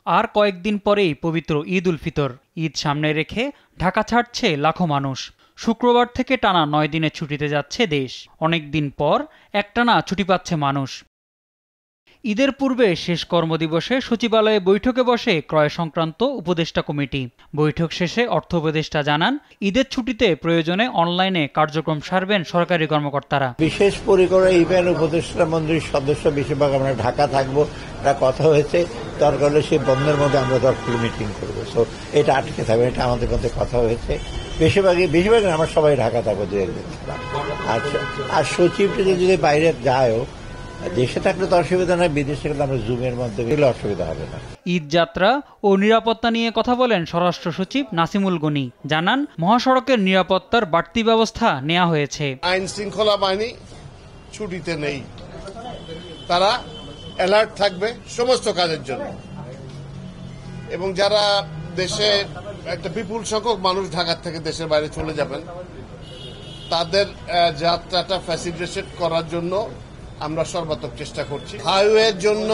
আর কয়েকদিন পরেই পবিত্র ঈদ উল ফিতর। ঈদ সামনে রেখে ঢাকা ছাড়ছে লাখো মানুষ। শুক্রবার থেকে টানা 9 দিনের ছুটিতে যাচ্ছে দেশ। অনেক দিন পর একটানা ছুটি পাচ্ছে মানুষ। ঈদের পূর্বে শেষ কর্মদিবসে সচিবালয়ে বৈঠকে বসে ক্রয় সংক্রান্ত উপদেষ্টা কমিটি। বৈঠক শেষে অর্থ উপদেষ্টা জানান, ঈদের ছুটিতে প্রয়োজনে অনলাইনে কার্যক্রম সারবেন সরকারি কর্মকর্তারা। বিশেষ পরিকরে ইভেন উপদেষ্টা মন্ত্রীর সদস্য বেশিরভাগ আমরা ঢাকা থাকবো, এটা কথা হয়েছে। দরকার হলে সেই বন্ধের মধ্যে আমরা দরকার মিটিং করবো। সো এটা আটকে থাকবে, এটা আমাদের মধ্যে কথা হয়েছে। বেশিরভাগ আমরা সবাই ঢাকা থাকবো 2-1 দিন। আর সচিবটি যদি বাইরে যায়ও, দেশে থাকলে তো অসুবিধা নয়, বিদেশে গেলে আমরা জুমের মধ্যে গেলে অসুবিধা হবে না। ঈদ যাত্রা ও নিরাপত্তা নিয়ে কথা বলেন স্বরাষ্ট্র সচিব নাসিমুল গনি। জানান, মহাসড়কের নিরাপত্তার বাড়তি ব্যবস্থা নেওয়া হয়েছে। আইন শৃঙ্খলা বাহিনী ছুটিতে নেই, তারা অ্যালার্ট থাকবে সমস্ত কাজের জন্য। এবং যারা দেশে একটা বিপুল সংখ্যক মানুষ ঢাকা থেকে দেশের বাইরে চলে যাবেন, তাদের যাত্রাটা ফ্যাসিলিটেট করার জন্য আমরা সর্বাত্মক চেষ্টা করছি। হাইওয়ের জন্য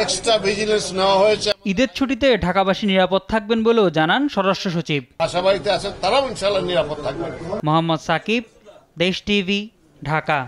এক্সট্রা ভিজিলেন্স নেওয়া হয়েছে। ঈদের ছুটিতে ঢাকাবাসী নিরাপদ থাকবেন বলেও জানান স্বরাষ্ট্র সচিব। আশাবাড়িতে আছেন, তারাও ইনশাআল্লাহ নিরাপদ থাকবেন। মোহাম্মদ সাকিব, দেশ টিভি, ঢাকা।